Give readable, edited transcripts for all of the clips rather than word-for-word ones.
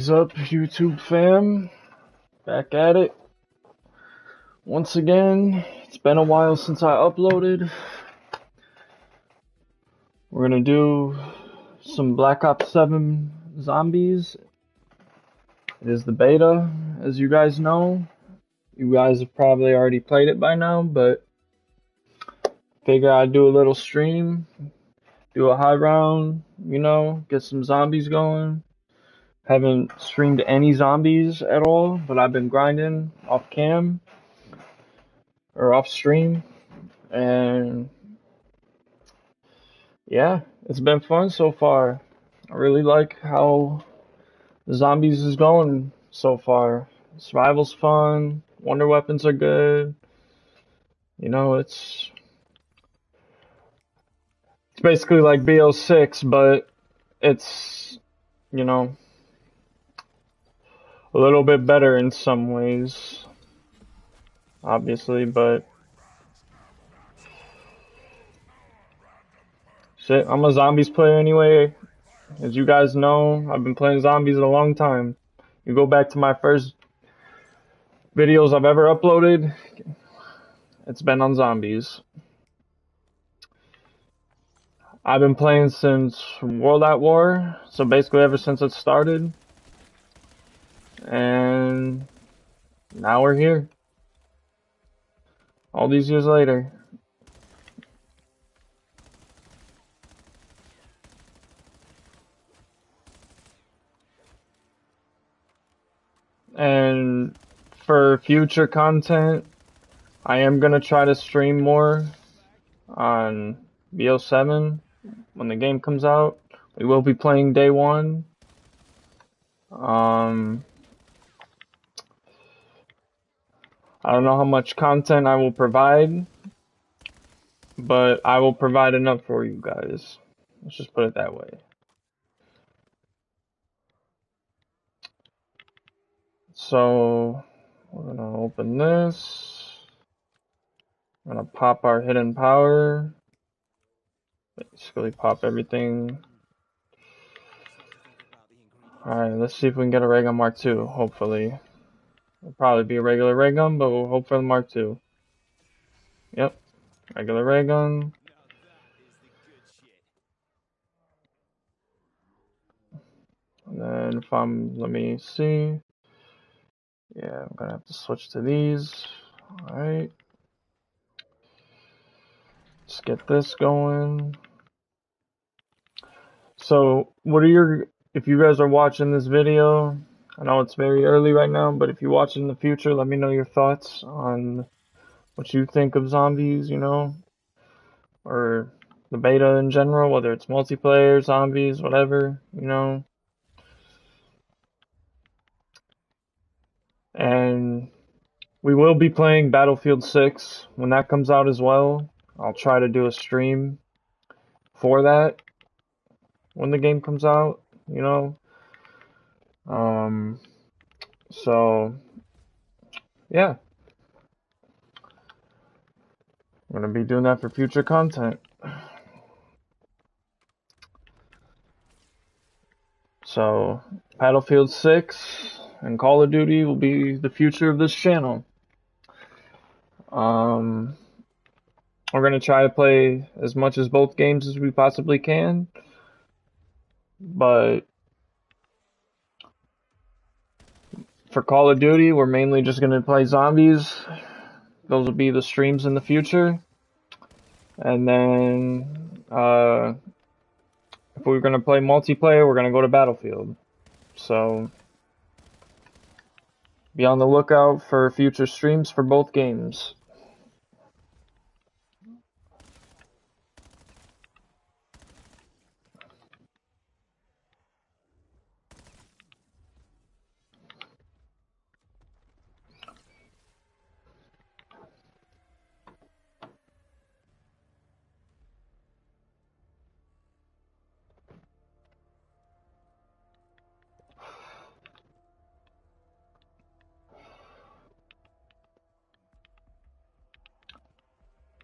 What's up, YouTube fam? Back at it once again. It's been a while since I uploaded. We're gonna do some Black Ops 7 zombies. It is the beta, as you guys know. You guys have probably already played it by now, but figure I'd do a little stream, do a high round, get some zombies going. Haven't streamed any zombies at all, but I've been grinding off cam or off stream, and yeah, it's been fun so far. I really like how the zombies is going so far. Survival's fun, wonder weapons are good. It's basically like BO6, but it's, you know, a little bit better in some ways, obviously, but shit, I'm a zombies player anyway. As you guys know, I've been playing zombies a long time. You go back to my first videos I've ever uploaded, it's been on zombies. I've been playing since World at War, so basically ever since it started. And now we're here. All these years later. And for future content, I am gonna try to stream more on BO7 when the game comes out. We will be playing day one. I don't know how much content I will provide, but I will provide enough for you guys. Let's just put it that way. So we're gonna open this. I'm gonna pop our hidden power. Basically pop everything. Alright, let's see if we can get a ray gun Mark II, hopefully. It'll probably be a regular ray gun, but we'll hope for the Mark II. Yep, regular ray gun. And then if let me see. Yeah, I'm gonna have to switch to these. Alright. Let's get this going. So, if you guys are watching this video, I know it's very early right now, but if you watch it in the future, let me know your thoughts on what you think of zombies, or the beta in general, whether it's multiplayer, zombies, whatever, And we will be playing Battlefield 6 when that comes out as well. I'll try to do a stream for that when the game comes out, So, yeah. I'm going to be doing that for future content. So, Battlefield 6 and Call of Duty will be the future of this channel. We're going to try to play as much as both games as we possibly can. But for Call of Duty, we're mainly just going to play zombies. Those will be the streams in the future. And then, if we're going to play multiplayer, we're going to go to Battlefield. So, be on the lookout for future streams for both games.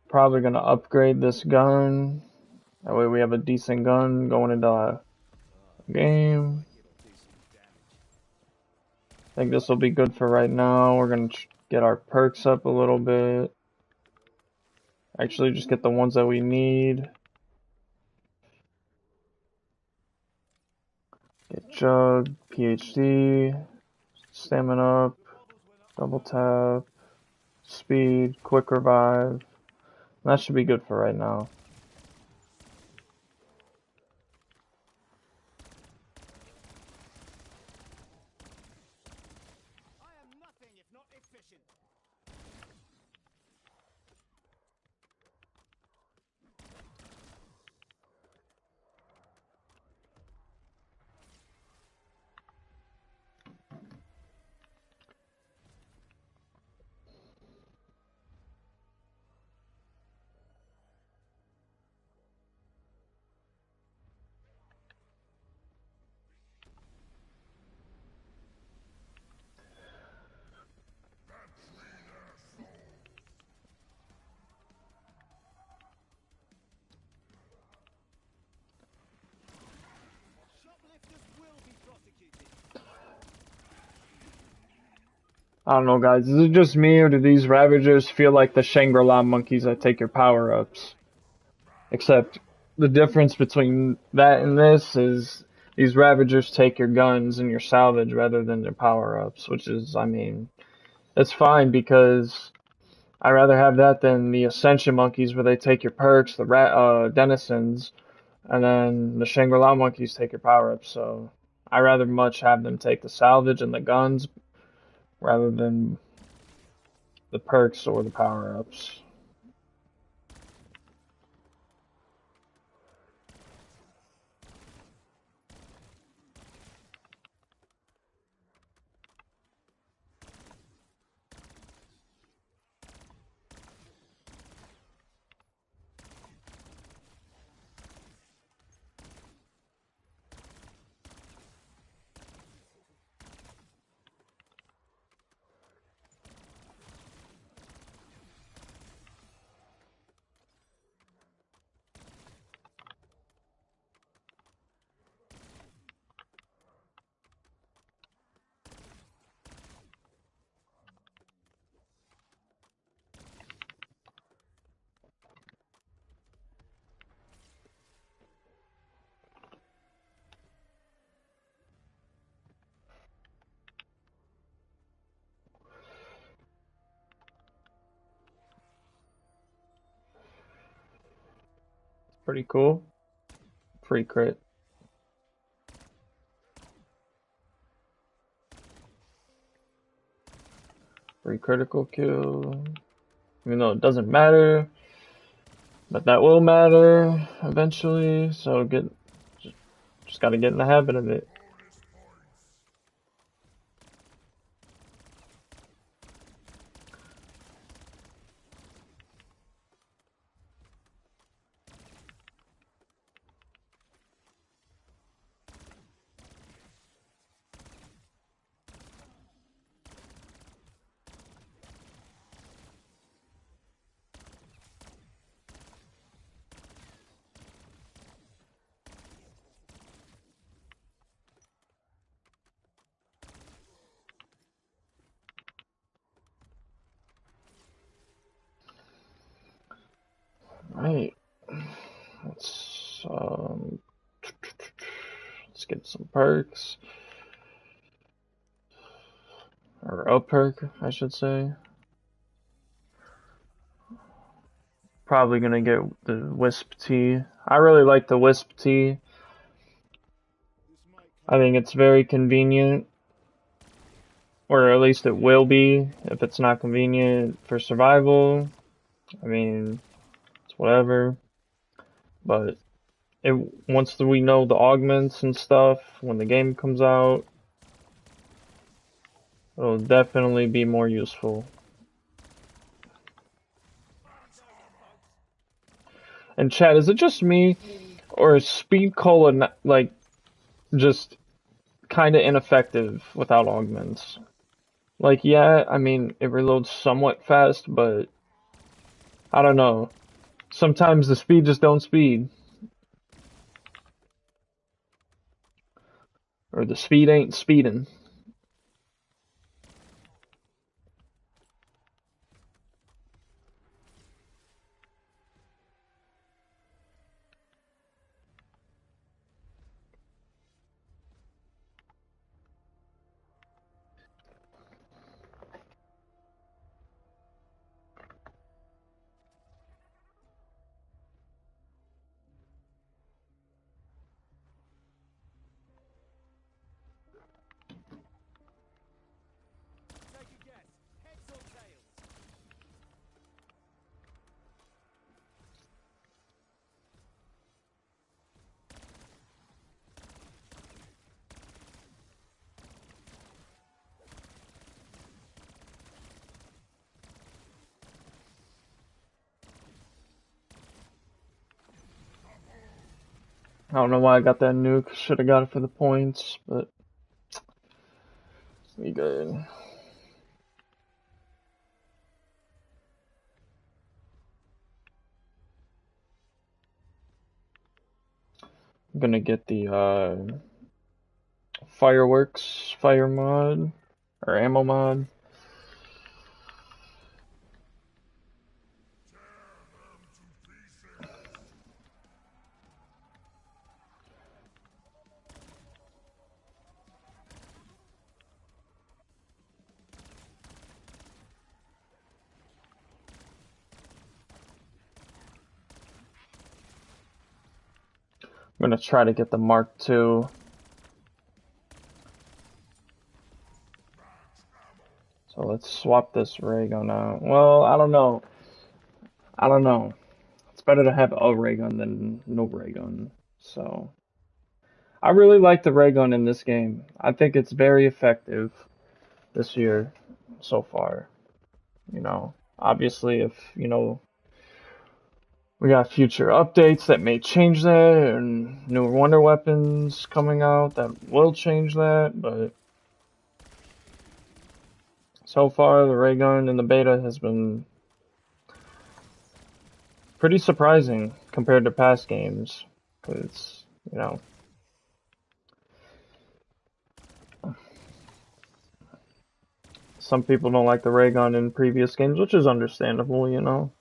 Probably gonna upgrade this gun. That way we have a decent gun going into a game. I think this will be good for right now. We're gonna get our perks up a little bit. Actually, just get the ones that we need. Get Jug, PhD, Stamina up, double tap, speed, quick revive. That should be good for right now. I don't know, guys. Is it just me, or do these Ravagers feel like the Shangri-La monkeys that take your power-ups? Except the difference between that and this is these Ravagers take your guns and your salvage rather than their power-ups, which is, I mean, it's fine because I'd rather have that than the Ascension monkeys where they take your perks, the Denizens, and then the Shangri-La monkeys take your power-ups. So I'd rather much have them take the salvage and the guns rather than the perks or the power-ups. Pretty cool. Free crit. Free critical kill. Even though it doesn't matter. But that will matter eventually, so just gotta get in the habit of it. Right. Let's get some perks. Or a perk, I should say. Probably gonna get the Wisp Tea. I really like the Wisp Tea. I think it's very convenient. Or at least it will be if it's not convenient for survival. I mean, it's whatever. But once we know the augments and stuff, when the game comes out, it'll definitely be more useful. And Chad, is it just me, or is Speed Cola like just kind of ineffective without augments? Like, yeah, I mean, it reloads somewhat fast, but I don't know. Sometimes the speed just don't speed. Or the speed ain't speeding. don't know why I got that nuke. Should have got it for the points, but we good. I'm gonna get the fireworks fire mod or ammo mod. I'm gonna try to get the Mark II. So let's swap this ray gun out. Well, I don't know. I don't know. It's better to have a ray gun than no ray gun. So I really like the ray gun in this game. I think it's very effective this year so far. You know, obviously if, you know, we got future updates that may change that and new wonder weapons coming out that will change that, but so far the ray gun in the beta has been pretty surprising compared to past games, because, you know, some people don't like the ray gun in previous games, which is understandable, you know.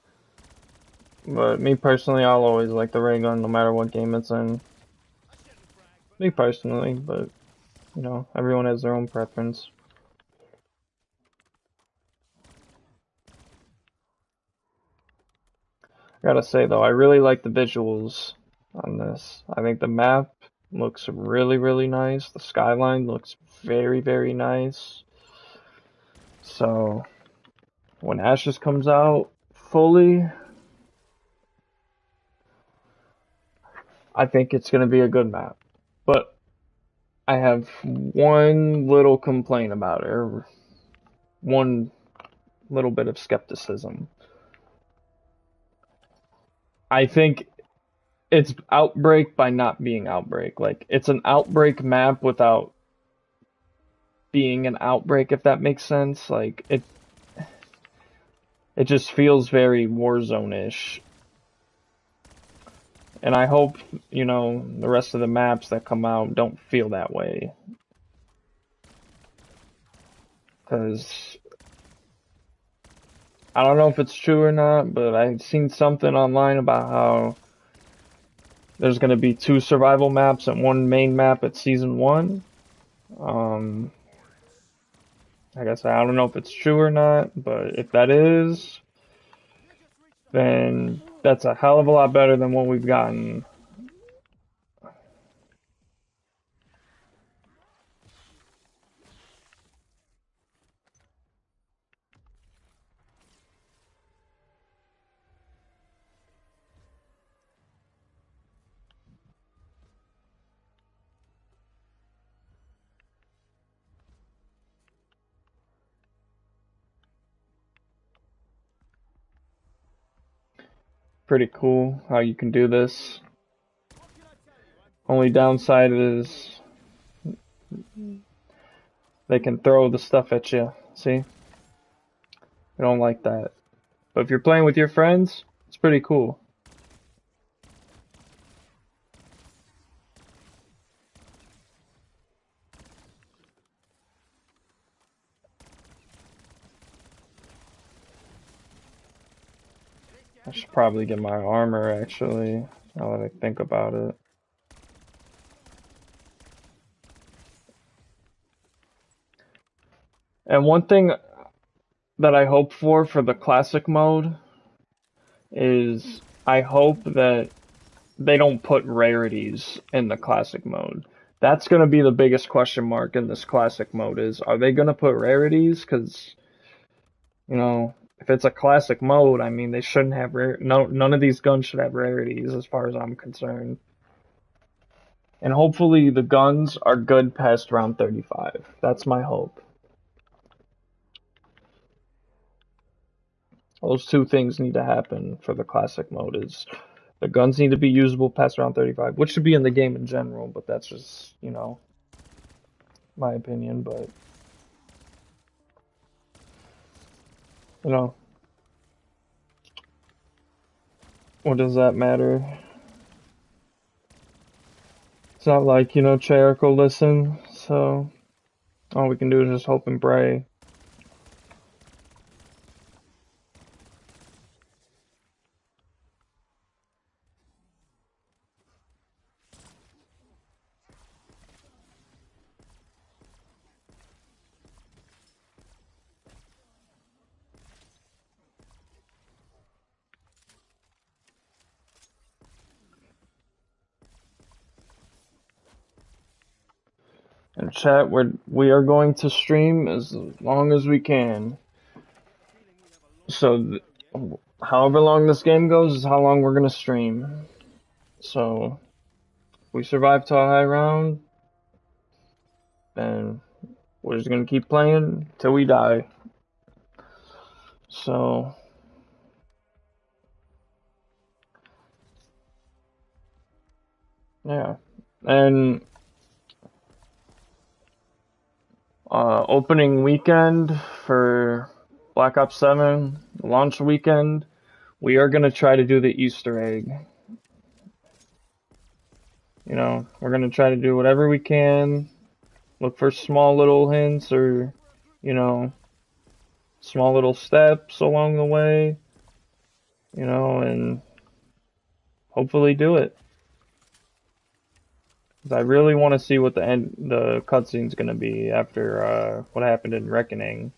But me personally, I'll always like the ray gun no matter what game it's in. Me personally, but, you know, everyone has their own preference. I gotta say though, I really like the visuals on this. I think the map looks really, really nice. The skyline looks very, very nice. So, when Ashes comes out fully, I think it's going to be a good map. But I have one little complaint about it, or one little bit of skepticism. I think it's Outbreak by not being Outbreak. Like, it's an Outbreak map without being an Outbreak, if that makes sense. Like, it just feels very Warzone-ish. And I hope, you know, the rest of the maps that come out don't feel that way. Because I don't know if it's true or not, but I've seen something online about how there's going to be 2 survival maps and 1 main map at Season 1. Like I said, I don't know if it's true or not, but if that is, then that's a hell of a lot better than what we've gotten. Pretty cool how you can do this. Only downside is they can throw the stuff at you. See? I don't like that. But if you're playing with your friends, it's pretty cool. I should probably get my armor, actually, now that I think about it. And one thing that I hope for the classic mode is I hope that they don't put rarities in the classic mode. That's going to be the biggest question mark in this classic mode is, are they going to put rarities? Because, you know, if it's a classic mode, I mean, they shouldn't have none of these guns should have rarities as far as I'm concerned. And hopefully the guns are good past round 35. That's my hope. Those 2 things need to happen for the classic mode is The guns need to be usable past round 35, which should be in the game in general, but that's just, you know, my opinion. But, you know, what does that matter? It's not like, you know, Treyarch will listen, so all we can do is just hope and pray. And chat, we are going to stream as long as we can. So, however long this game goes is how long we're gonna stream. So, if we survive to a high round, then we're just gonna keep playing till we die. So, yeah. And opening weekend for Black Ops 7, launch weekend, we are gonna try to do the Easter egg. You know, we're gonna try to do whatever we can, look for small little hints or, you know, small little steps along the way, you know, and hopefully do it. 'Cause I really want to see what the cutscene's gonna be after what happened in Reckoning.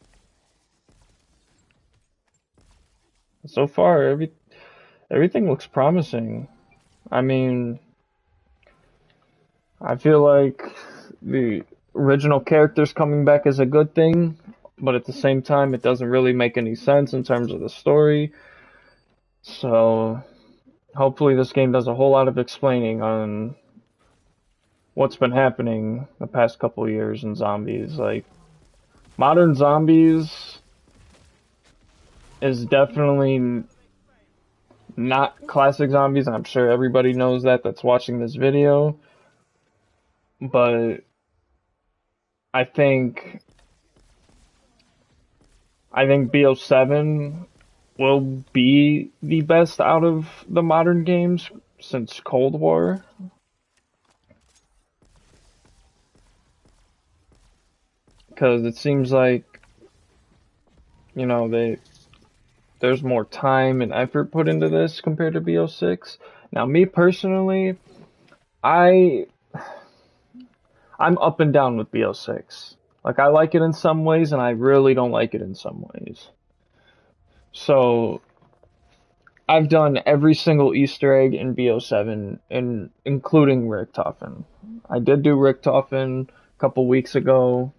So far, everything looks promising. I mean, I feel like the original characters coming back is a good thing, but at the same time, it doesn't really make any sense in terms of the story. So, hopefully this game does a whole lot of explaining on what's been happening the past couple of years in zombies. Like, modern zombies is definitely not classic zombies, and I'm sure everybody knows that that's watching this video. But I think BO7 will be the best out of the modern games since Cold War. Because it seems like, you know, there's more time and effort put into this compared to BO6. Now, me personally, I'm up and down with BO6. Like, I like it in some ways, and I really don't like it in some ways. So, I've done every single Easter egg in BO7, including Richtofen. I did do Richtofen a couple weeks ago.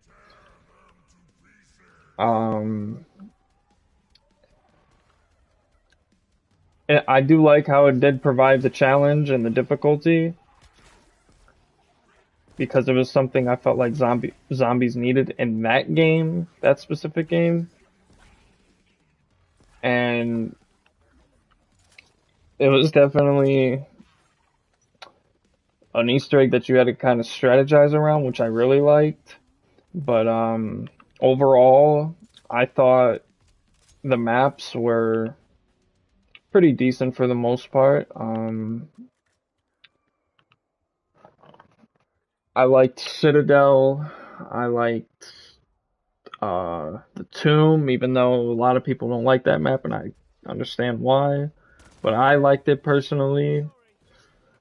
I do like how it did provide the challenge and the difficulty because it was something I felt like zombies needed in that game, that specific game. And it was definitely an Easter egg that you had to kind of strategize around, which I really liked. But overall, I thought the maps were pretty decent for the most part. I liked Citadel. I liked the Tomb, even though a lot of people don't like that map, and I understand why. But I liked it personally,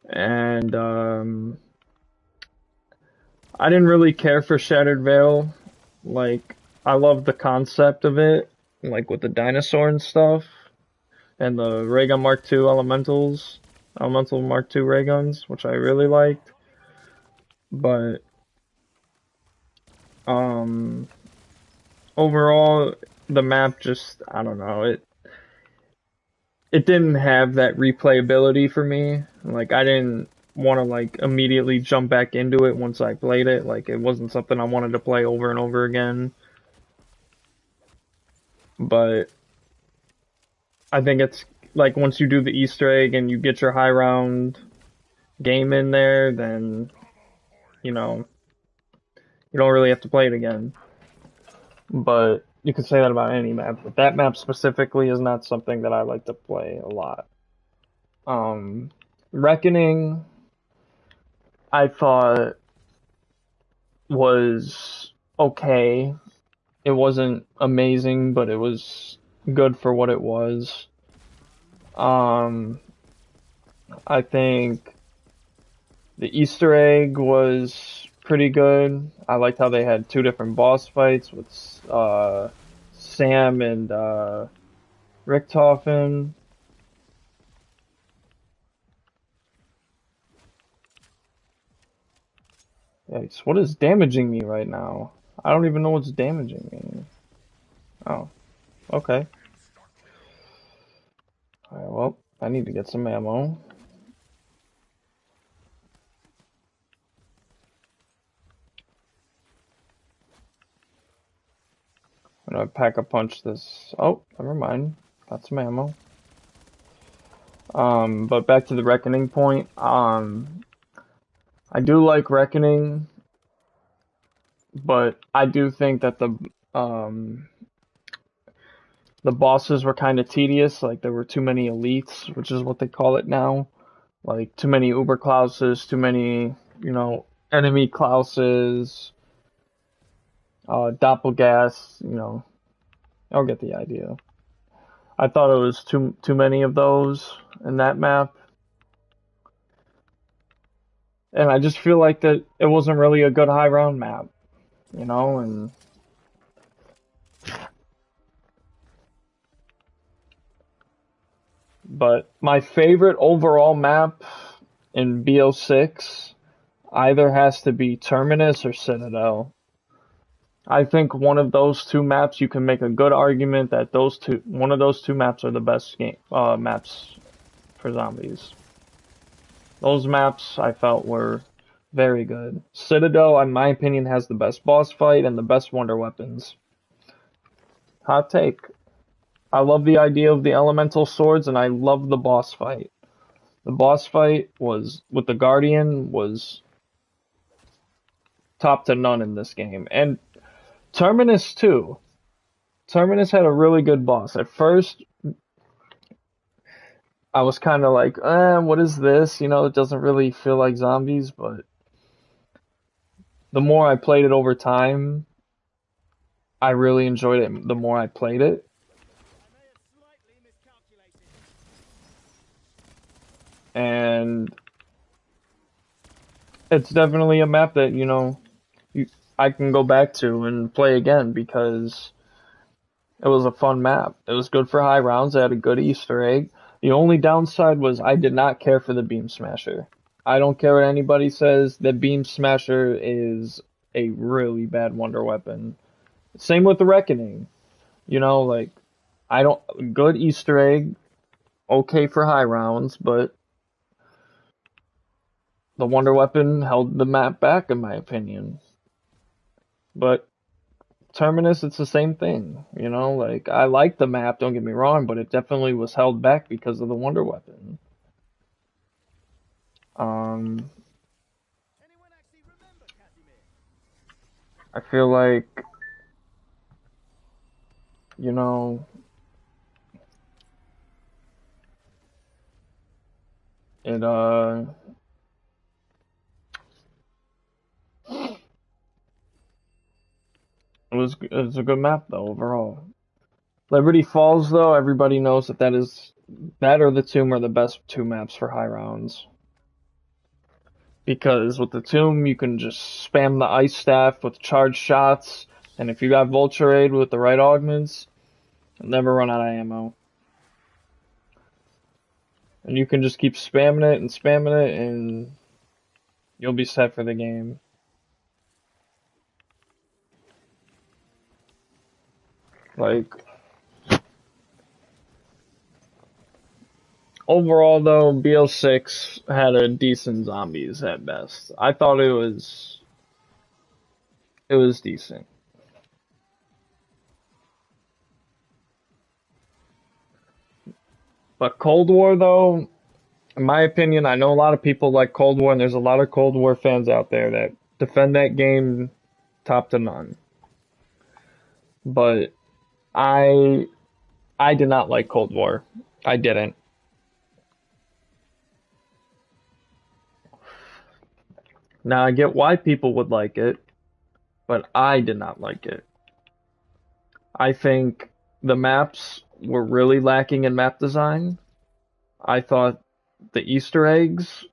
and I didn't really care for Shattered Veil. Like, I love the concept of it, like with the dinosaur and stuff, and the Ray Gun Mark II Elemental Mark II ray guns, which I really liked. But um, overall, the map just, I don't know, it didn't have that replayability for me. Like, I didn't want to like immediately jump back into it once I played it. Like, it wasn't something I wanted to play over and over again. But I think it's like once you do the Easter egg and you get your high round game in there, then you know you don't really have to play it again. But you could say that about any map. But that map specifically is not something that I like to play a lot. Reckoning, I thought was okay. It wasn't amazing, but it was good for what it was. I think the Easter egg was pretty good. I liked how they had two different boss fights with Sam and Richtofen. Yikes, what is damaging me right now? I don't even know what's damaging me. Oh, okay. Alright, well, I need to get some ammo. I'm gonna pack a punch this. Oh, never mind. Got some ammo. But back to the Reckoning point. I do like Reckoning, but I do think that the bosses were kind of tedious. Like there were too many elites, which is what they call it now. Like too many Uber Klauses, too many, enemy Klauses, Doppelgas. I'll get the idea. I thought it was too many of those in that map, and I just feel like that it wasn't really a good high round map, and but my favorite overall map in BO6 either has to be Terminus or Citadel. I think one of those two maps you can make a good argument that one of those two maps are the best maps for zombies. Those maps I felt were very good. Citadel, in my opinion, has the best boss fight and the best wonder weapons. Hot take. I love the idea of the elemental swords and I love the boss fight. The boss fight was with the Guardian was top to none in this game. And Terminus too. Terminus had a really good boss. At first, I was kind of like, what is this? It doesn't really feel like zombies, but the more I played it over time, I really enjoyed it the more I played it. And it's definitely a map that, I can go back to and play again because it was a fun map. It was good for high rounds. It had a good Easter egg. The only downside was I did not care for the Beam Smasher. I don't care what anybody says. The Beam Smasher is a really bad wonder weapon. Same with the Reckoning. Like, good Easter egg, okay for high rounds, but the wonder weapon held the map back, in my opinion. But Terminus, it's the same thing, like, I like the map, don't get me wrong, but it definitely was held back because of the wonder weapon. I feel like, you know, it, it was a good map, though, overall. Liberty Falls, though, everybody knows that or the Tomb are the best two maps for high rounds. Because with the Tomb, you can just spam the Ice Staff with charged shots, and if you got Vulture Aid with the right augments, you'll never run out of ammo. And you can just keep spamming it, and you'll be set for the game. Like, overall, though, BO6 had a decent zombies at best. I thought it was decent. But Cold War, though, in my opinion, I know a lot of people like Cold War, and there's a lot of Cold War fans out there that defend that game top to none. But I I did not like Cold War. I didn't. Now I get why people would like it, but I did not like it. I think the maps were really lacking in map design. I thought the Easter eggs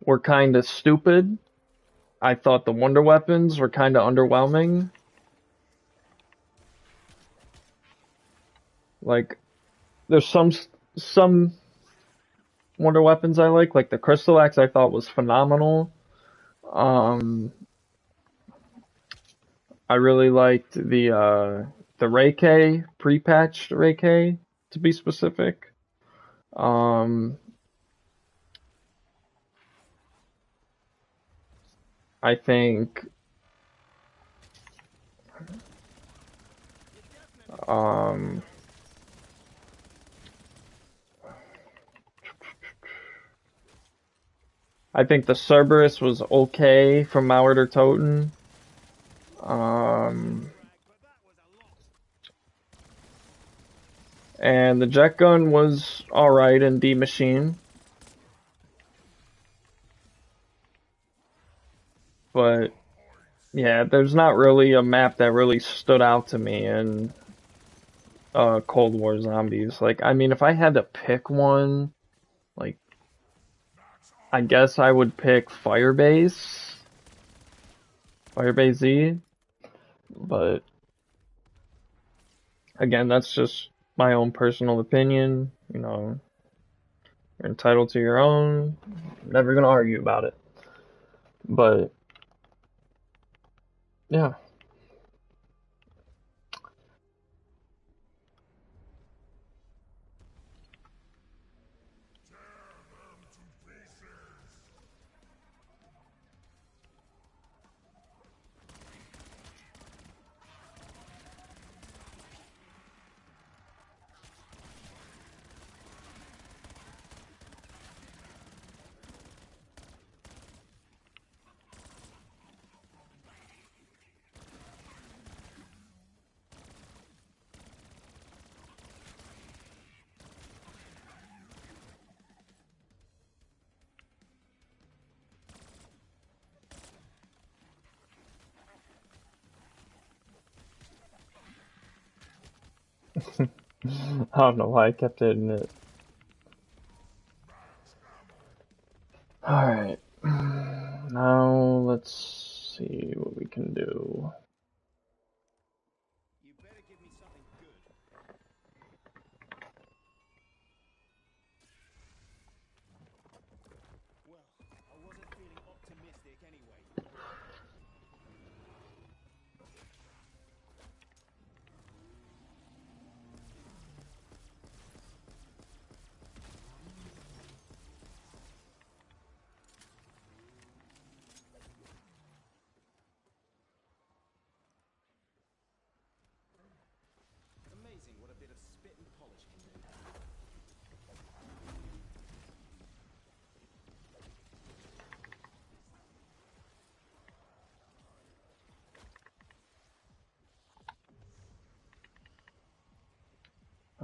were kind of stupid. I thought the wonder weapons were kind of underwhelming. Like there's some wonder weapons I like the crystal axe I thought was phenomenal. Um I really liked the Ray K, pre-patched Ray K to be specific. Um I think um I think the Cerberus was okay from Mauer to Toten. Um and the jet gun was alright in D Machine, but yeah, there's not really a map that really stood out to me in Cold War Zombies. Like, I mean, if I had to pick one, like, I guess I would pick Firebase, Firebase Z, but again, that's just my own personal opinion. You know, you're entitled to your own. Never gonna argue about it. But yeah. I don't know why I kept hitting it. Alright. Now let's see what we can do. You better give me something good. Well, I wasn't feeling optimistic anyway. Amazing what a bit of spit and polish can do.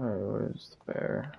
Alright, where's the bear?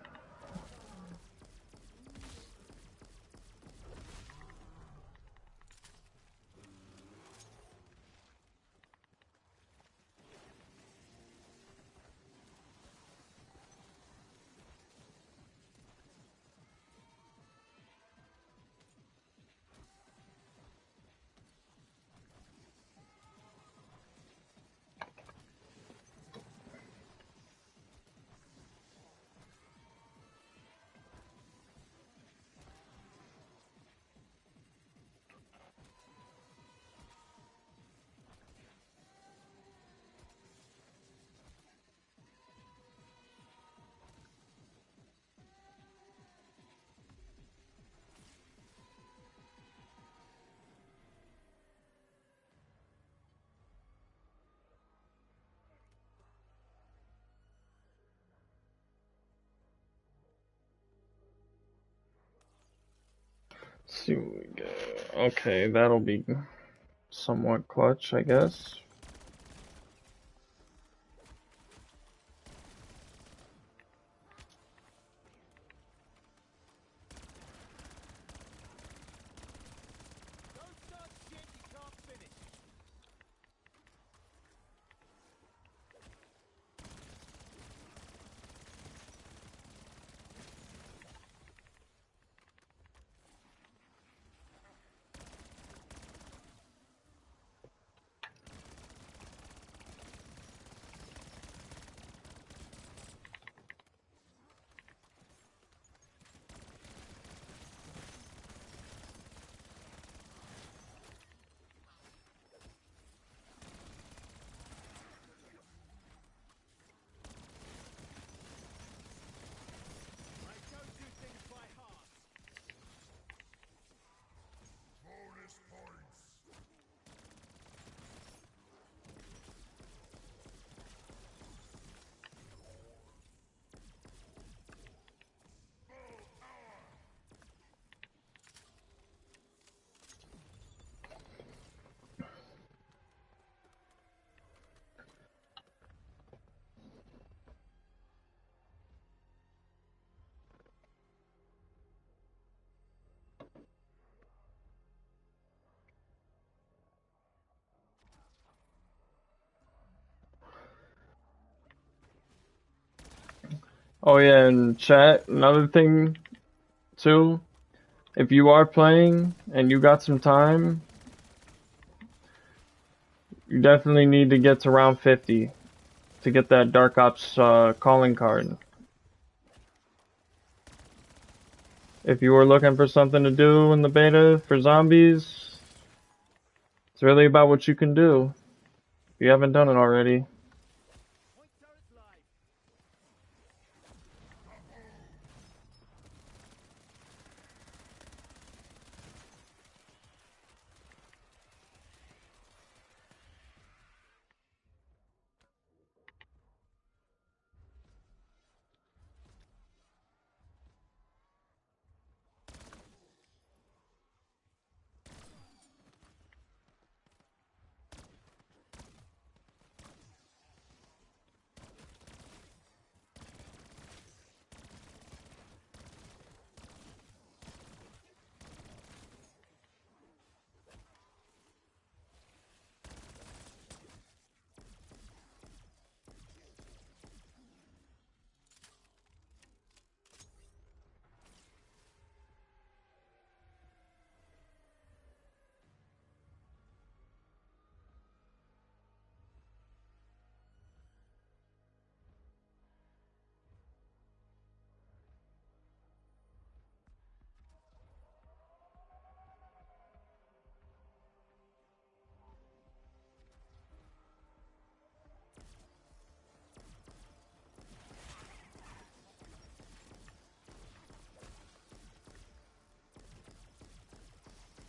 Let's see what we get. Okay, that'll be somewhat clutch, I guess. Don't start shit you can't finish. I don't do things by heart. Oh yeah, and chat, another thing too, if you are playing and you got some time, you definitely need to get to round 50 to get that Dark Ops calling card. If you were looking for something to do in the beta for zombies, it's really about what you can do. If you haven't done it already. Point turret's live.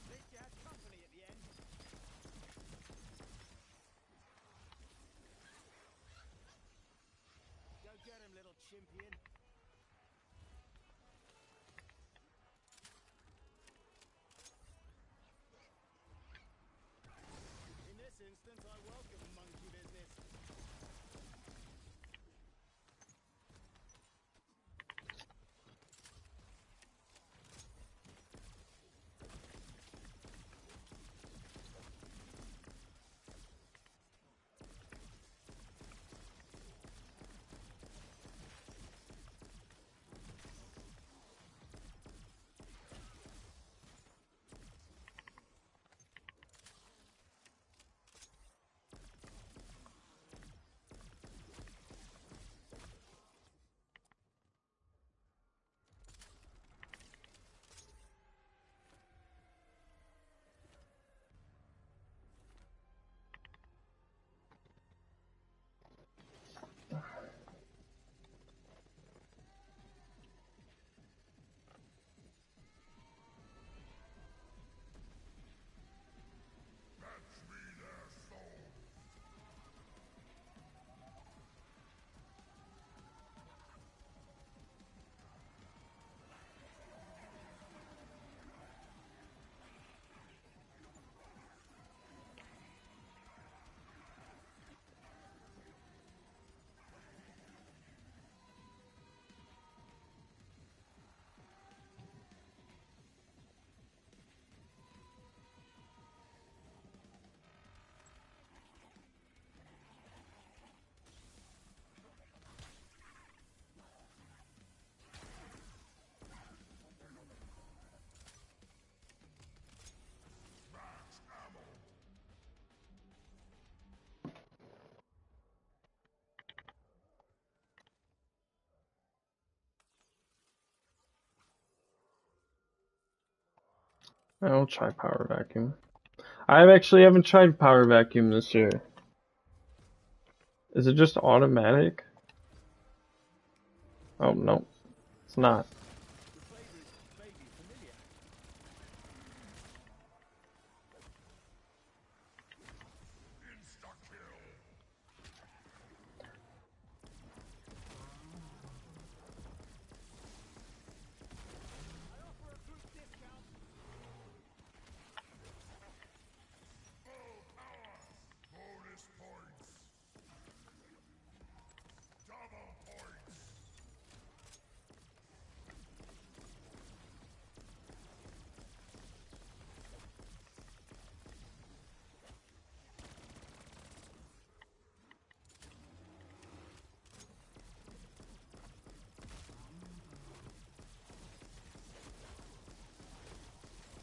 At least you had company at the end. Go get him, little chimpion. In this instance, I welcome monkey business. I'll try power vacuum. I actually haven't tried power vacuum this year. Is it just automatic? Oh no, it's not. The flavor is vaguely familiar. I offer a group discount.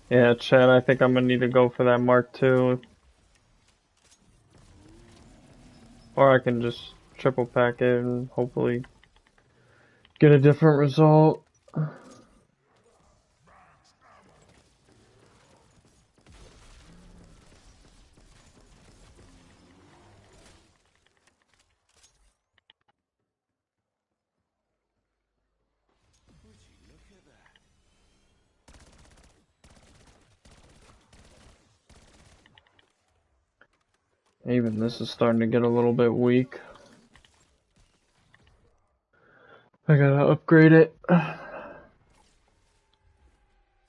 Yeah, Chad, I think I'm gonna need to go for that Mark II. Or I can just triple pack it and hopefully get a different result. Would you look at that? Even this is starting to get a little bit weak. I gotta upgrade it. And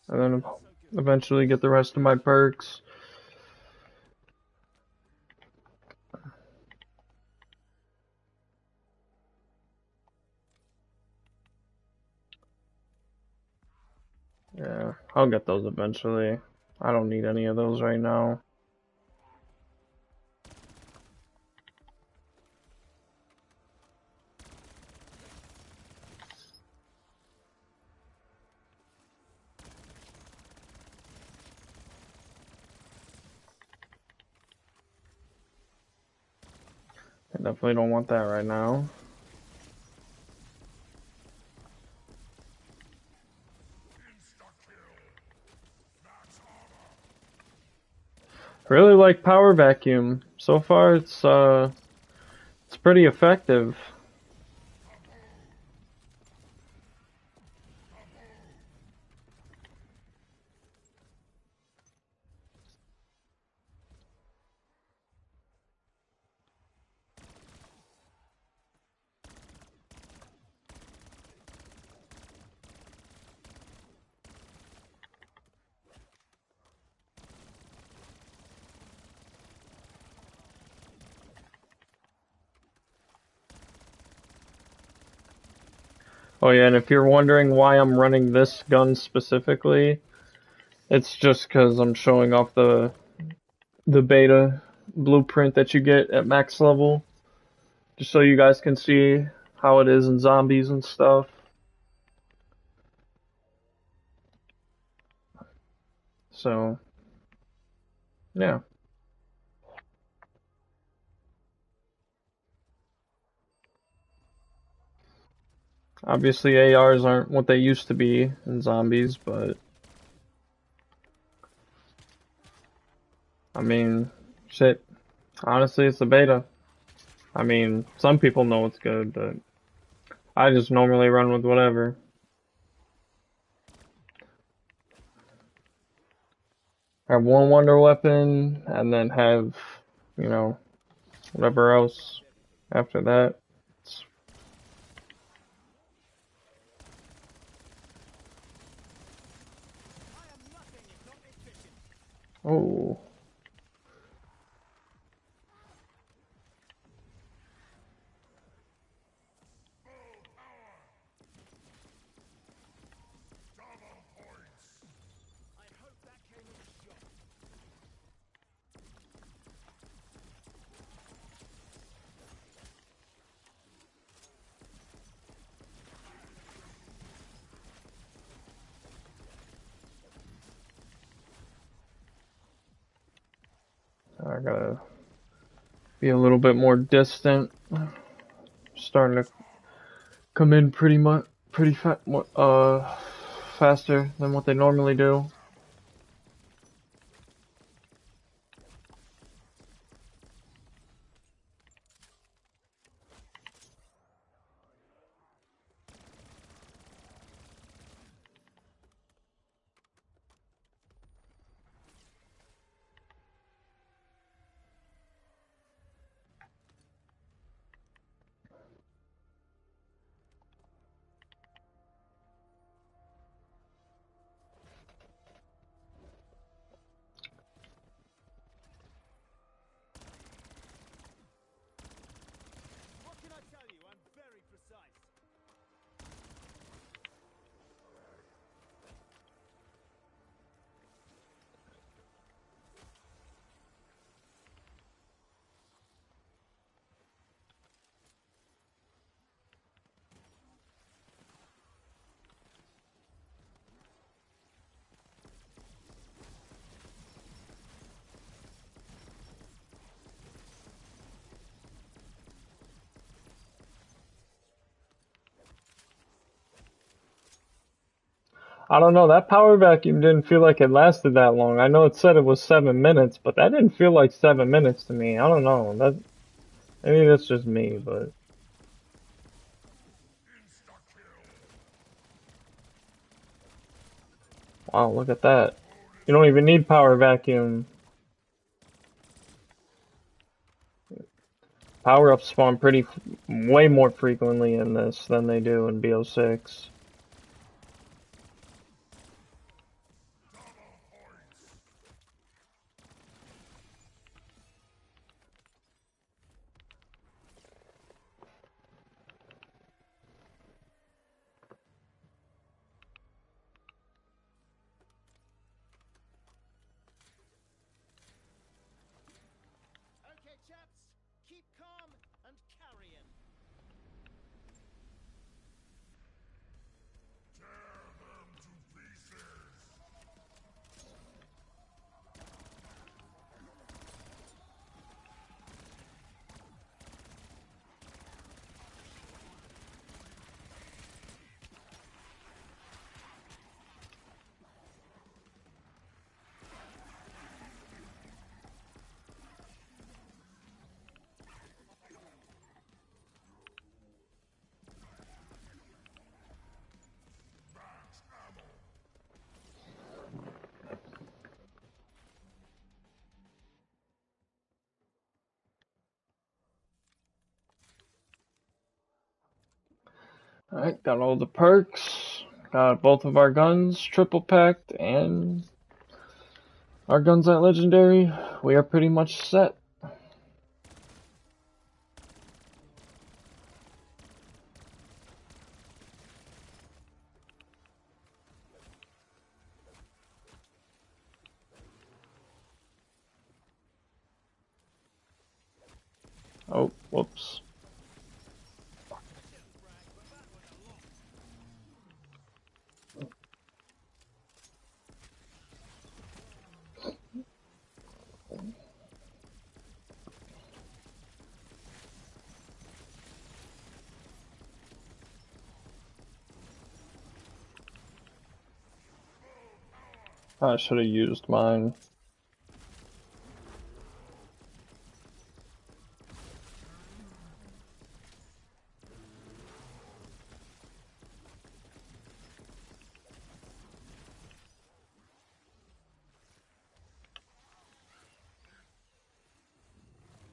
then eventually get the rest of my perks. Yeah, I'll get those eventually. I don't need any of those right now. I definitely don't want that right now. I really like power vacuum. So far it's pretty effective. Oh yeah, and if you're wondering why I'm running this gun specifically, it's just because I'm showing off the beta blueprint that you get at max level, just so you guys can see how it is in zombies and stuff. So, yeah. Obviously ARs aren't what they used to be in zombies, but I mean, shit. Honestly, it's a beta. I mean, some people know it's good, but I just normally run with whatever. Have one wonder weapon, and then have, you know, whatever else after that. It's, I am nothing if not efficient. oh. I hope that came as a shock. I gotta be a little bit more distant. Starting to come in faster than what they normally do. I don't know, that power vacuum didn't feel like it lasted that long. I know it said it was 7 minutes, but that didn't feel like 7 minutes to me. I don't know. Maybe that's just me, but wow, look at that. You don't even need power vacuum. Power-ups spawn way more frequently in this than they do in BO6. Okay, chaps, keep calm and carrying. Alright, got all the perks. Got both of our guns triple packed and our guns at legendary. We are pretty much set. Oh, whoops. I should have used mine.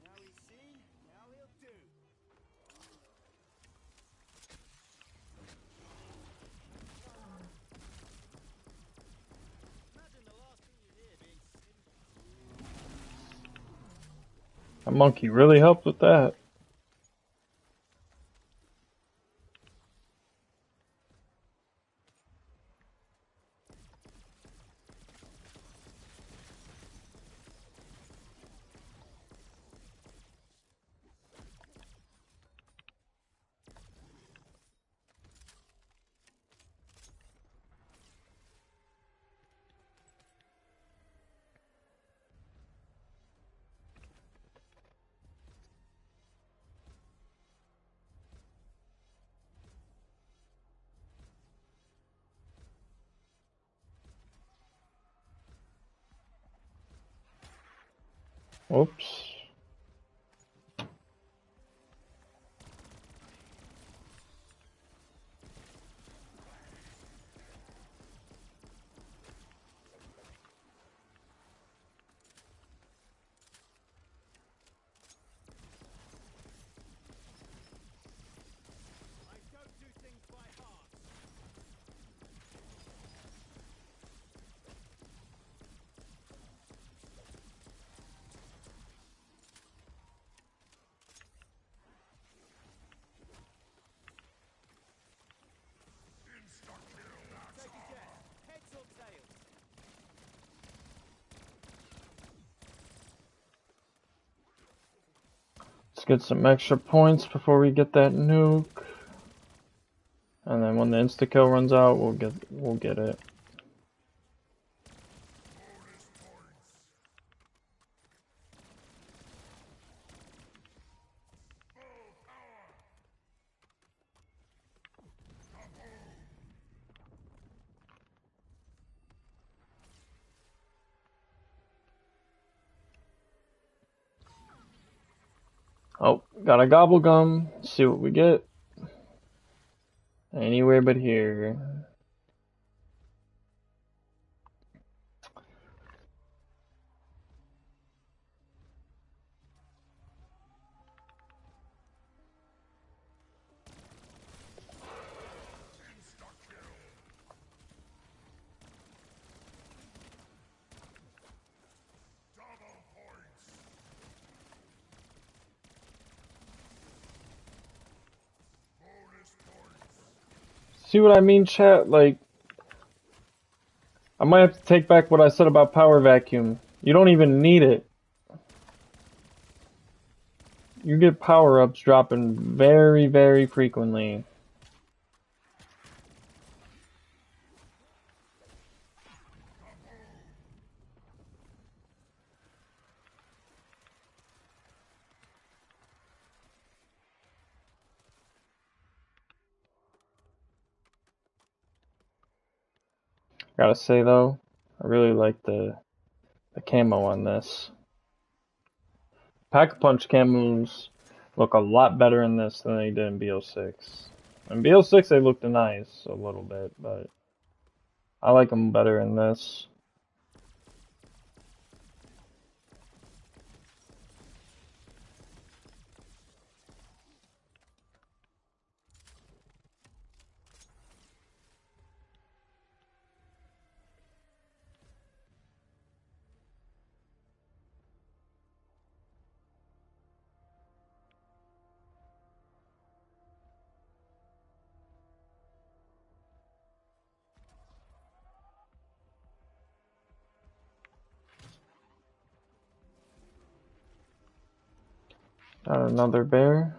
Now he's seen, now he'll do. Imagine the last thing you hear being That monkey really helped with that. Whoops. I don't do things by heart. Take a guess. Heads or tails? Let's get some extra points before we get that nuke. And then when the insta kill runs out, we'll get it. Oh, got a gobble gum. See what we get. Anywhere but here. See what I mean, chat? Like, I might have to take back what I said about power vacuum. You don't even need it. You get power-ups dropping very, very frequently. Gotta say though, I really like the camo on this. Pack-a-Punch camos look a lot better in this than they did in BO6. In BO6 they looked nice a little bit, but I like them better in this. Got another bear.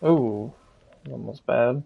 Ooh, almost bad.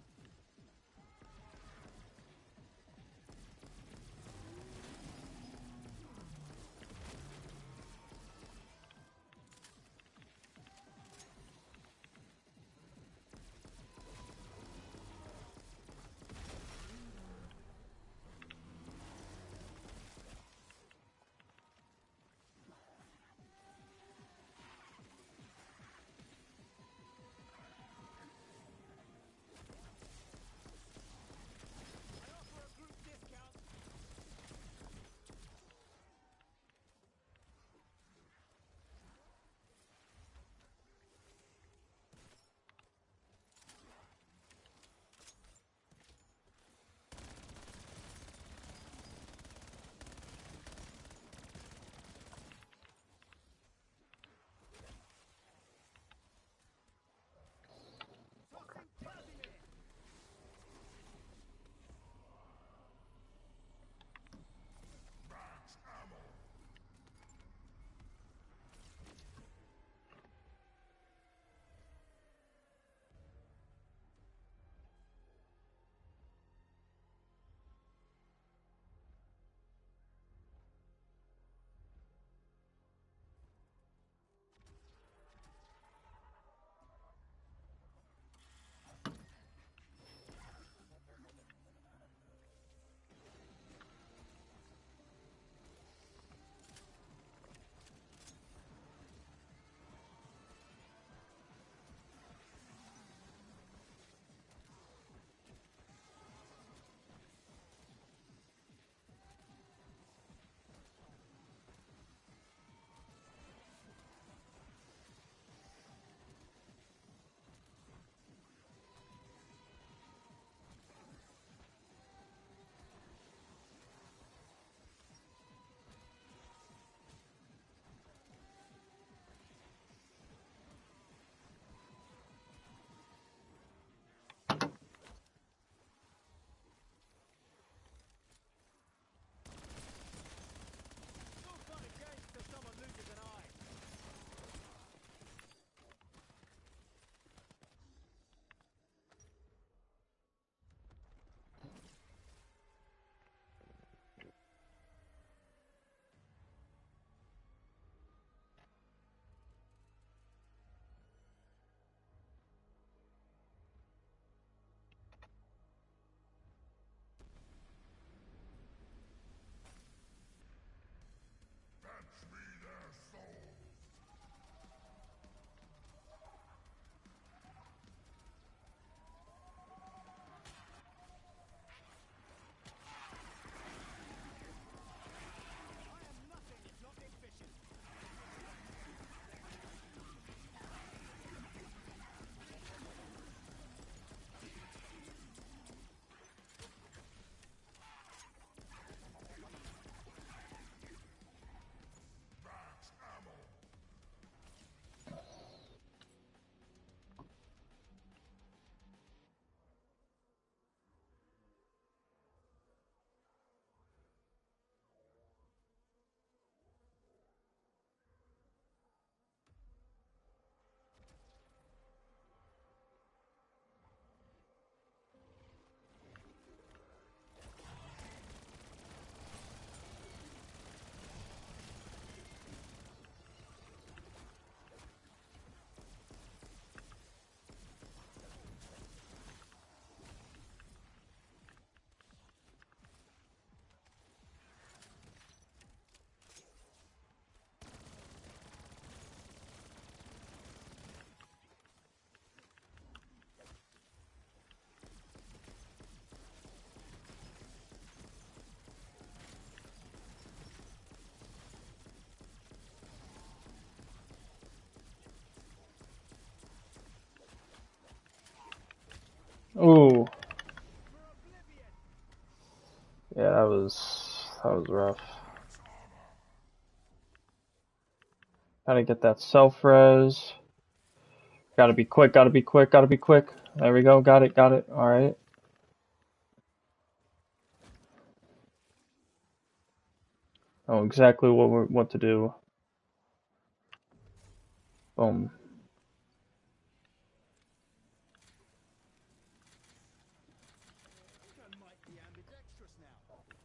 Yeah, that was rough. Gotta get that self-res. Gotta be quick, gotta be quick, gotta be quick. There we go, got it, got it. Alright. Know exactly what to do. Boom.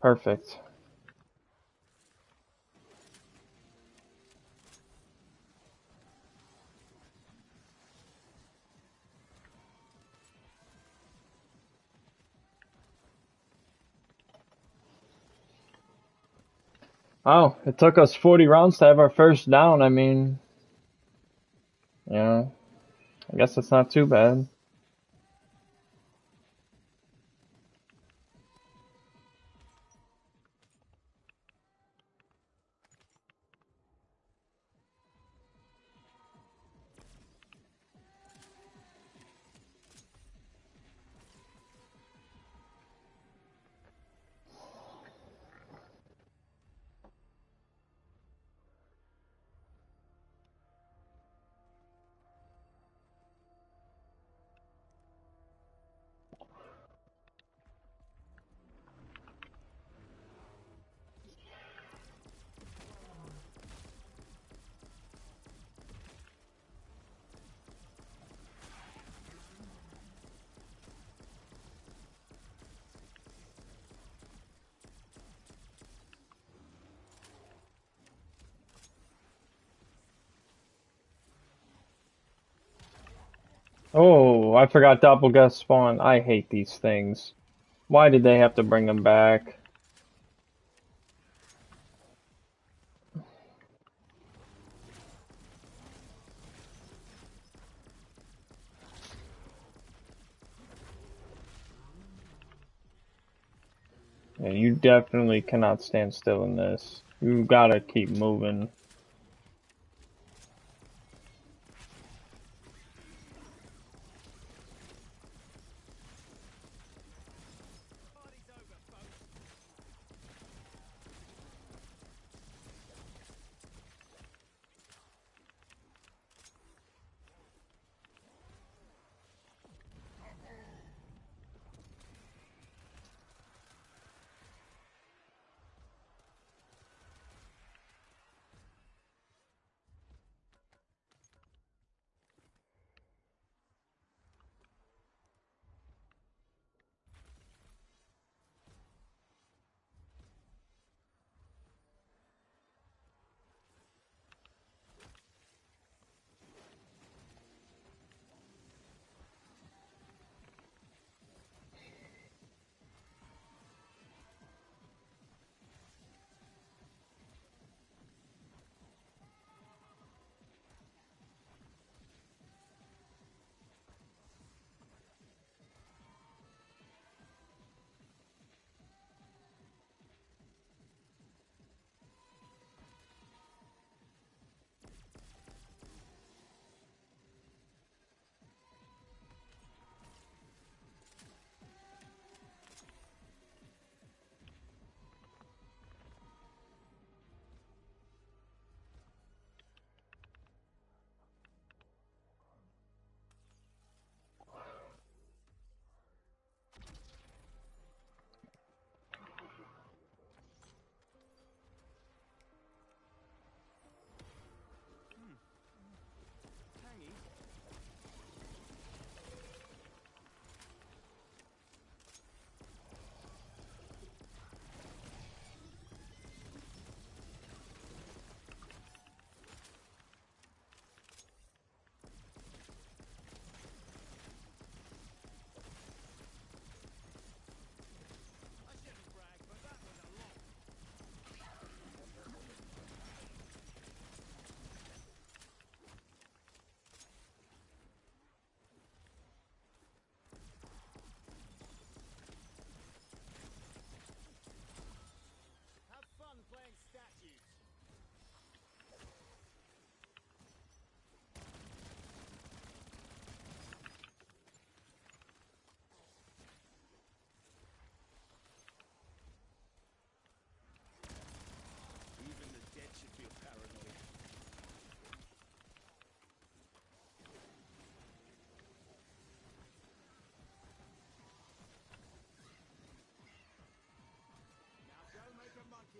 Perfect. Oh, it took us 40 rounds to have our first down. I mean, you know, I guess it's not too bad. Oh, I forgot doppelganger spawn. I hate these things. Why did they have to bring them back? Yeah, you definitely cannot stand still in this. You gotta keep moving.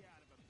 out of them.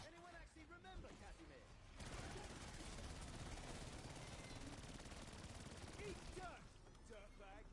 Anyone actually remember Casimir? Eat dirt, dirtbag.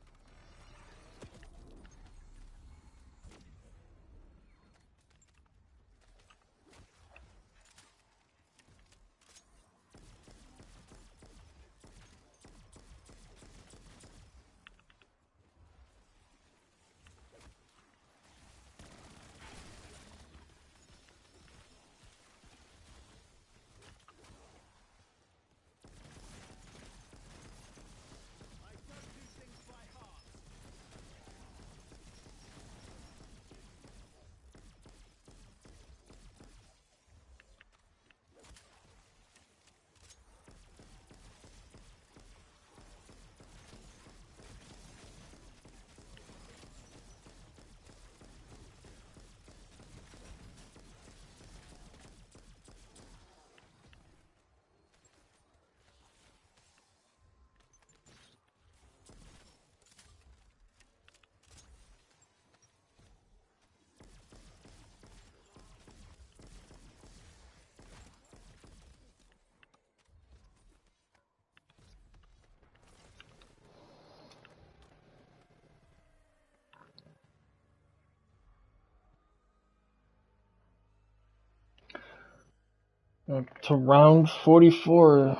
I don't do things by heart. To round 44.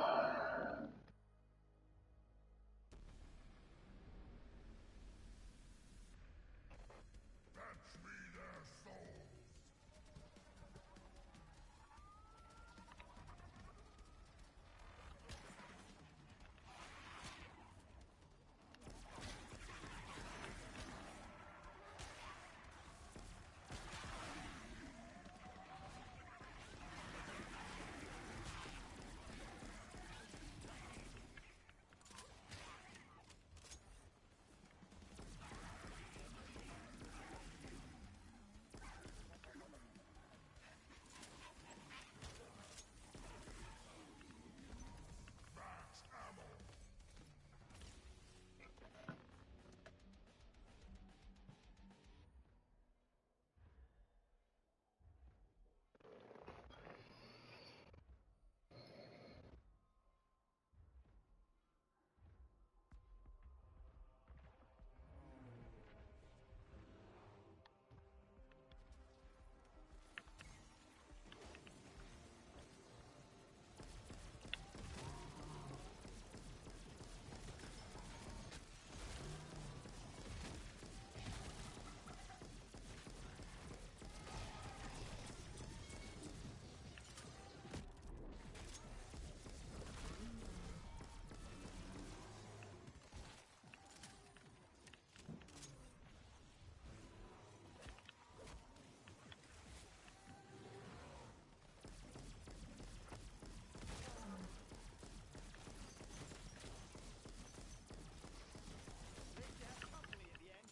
At least you have company at the end.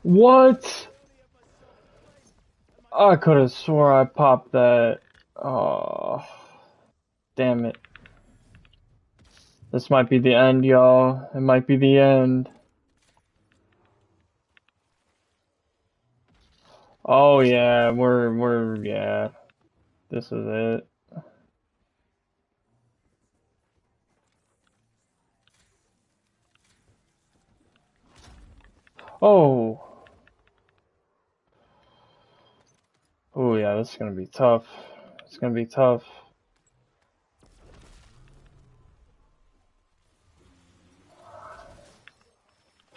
What? Only at my soul's place, and my I could have swore I popped that. Oh, damn it. This might be the end, y'all. It might be the end. Oh yeah, yeah. This is it. Oh. Oh yeah, this is gonna be tough. It's gonna be tough.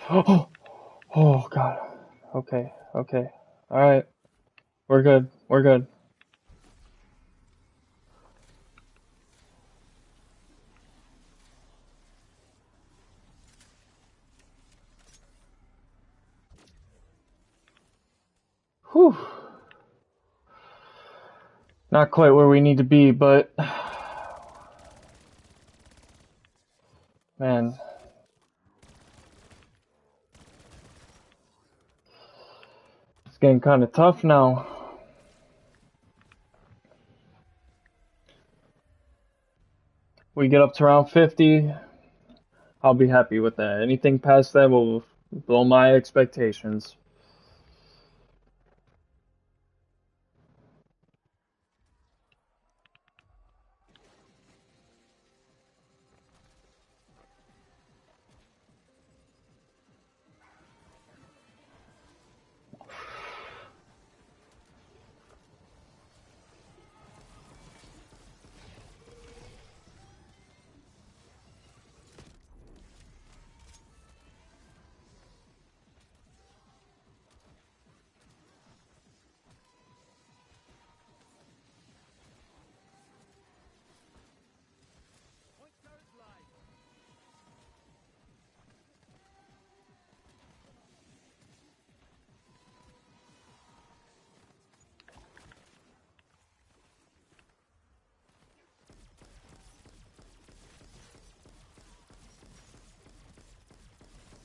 Oh, oh God. Okay, okay. All right, we're good. We're good. Whew. Not quite where we need to be, but man, it's getting kind of tough now. We get up to round 50, I'll be happy with that. Anything past that will blow my expectations. Point goes live.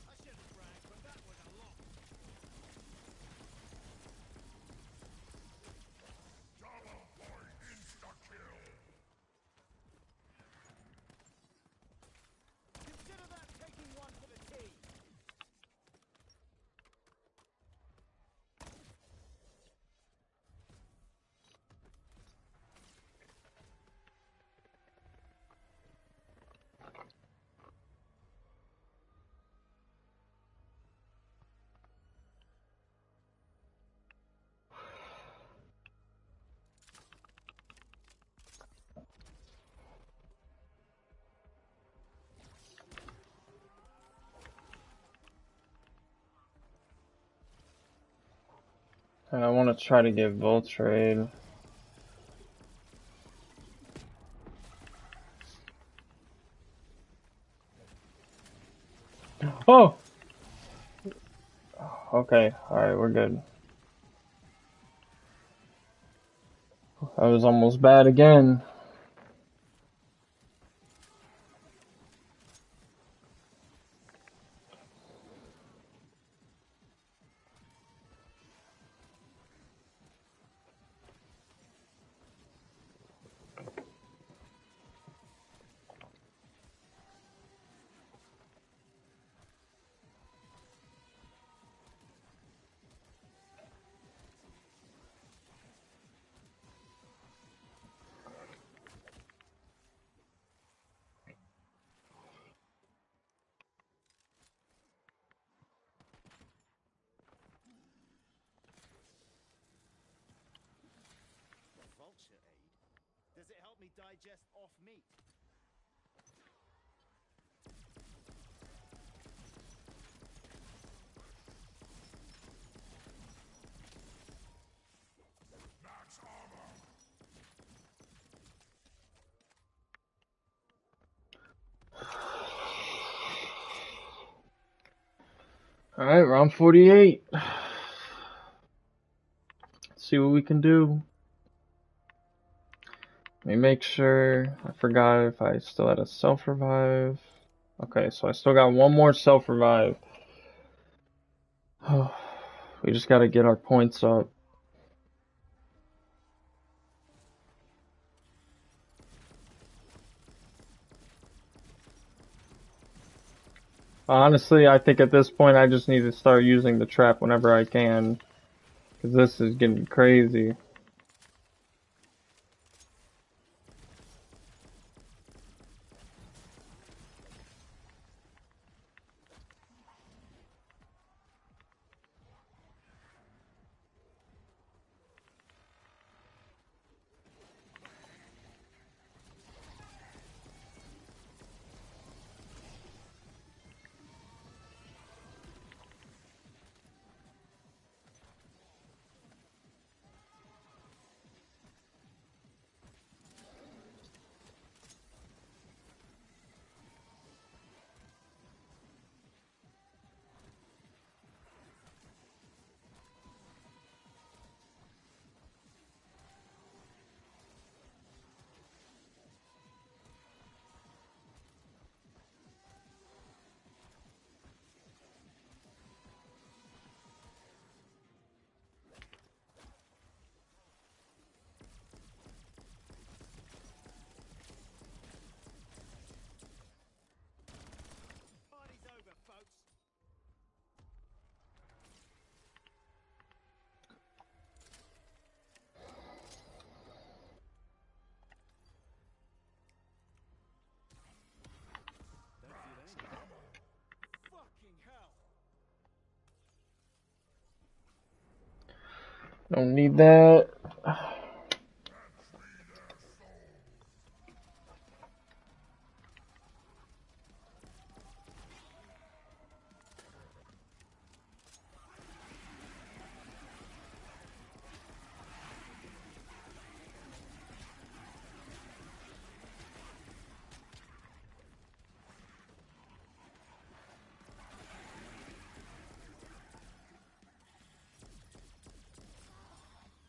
I shouldn't brag, but that was a lot. Consider that taking one for the team. And I want to try to get Volt Trade. Oh! Okay, alright, we're good. That was almost bad again. Vulture aid? Does it help me digest off meat? Alright, round 48. Let's see what we can do. Let me make sure. I forgot if I still had a self-revive. Okay, so I still got one more self-revive. We just gotta get our points up. Honestly, I think at this point I just need to start using the trap whenever I can. Because this is getting crazy. Party's over, folks. Don't feel anything. Fucking hell. Don't need that.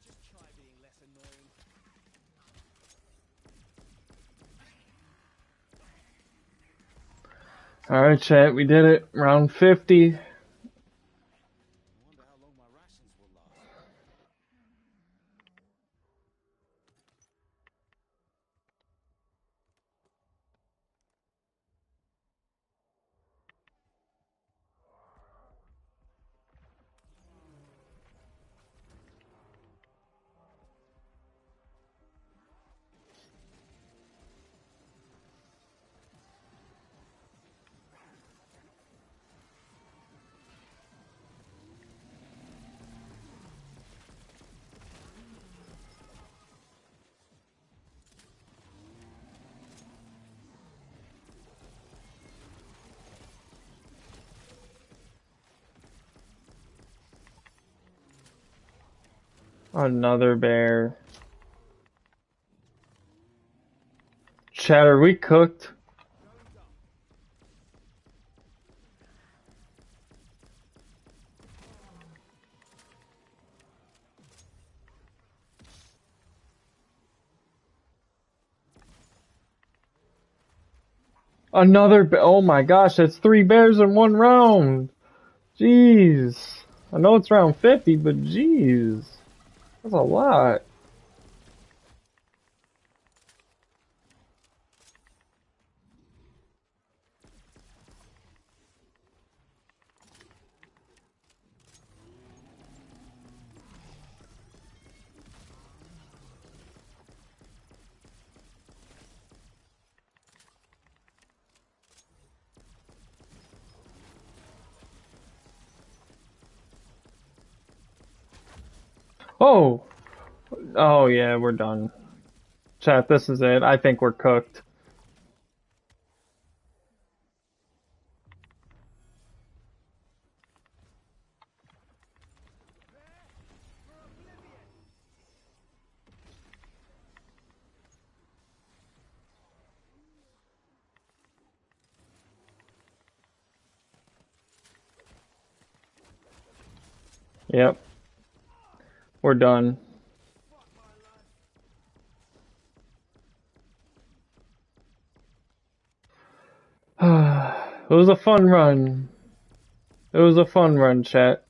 Just try being less annoying. Alright, chat, we did it. Round 50. I wonder how long my rations will last. Another bear. Chat, are we cooked? Going dumb. Another bear. Oh my gosh, that's 3 bears in 1 round. Jeez. I know it's round 50, but jeez. That's a lot. Oh! Oh yeah, we're done. Chat, this is it. I think we're cooked. Prepare for oblivion. Yep. We're done. Fuck my life. It was a fun run. It was a fun run, chat.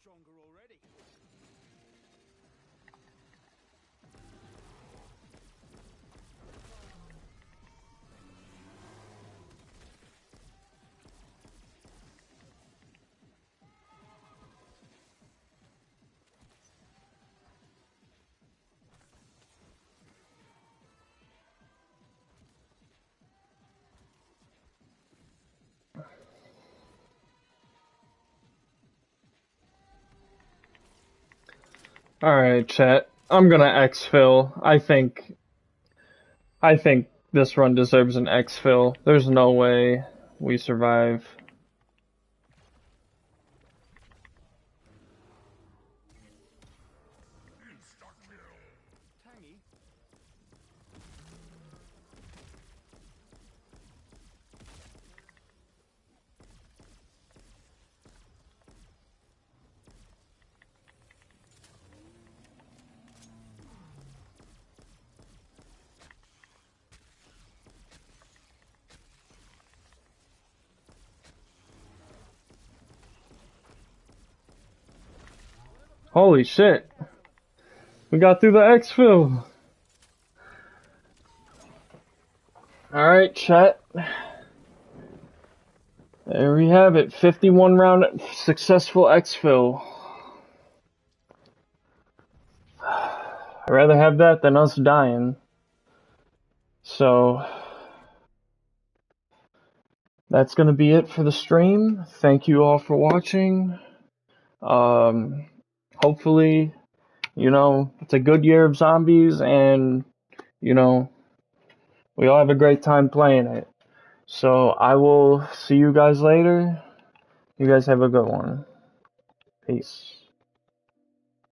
stronger already. Alright, chat. I'm gonna exfil. I think this run deserves an exfil. There's no way we survive. Tangy. Holy shit. We got through the exfil. Alright, chat. There we have it. 51 round successful exfil. I'd rather have that than us dying. So, that's gonna be it for the stream. Thank you all for watching. Hopefully, it's a good year of zombies and, we all have a great time playing it. So, I will see you guys later. You guys have a good one. Peace.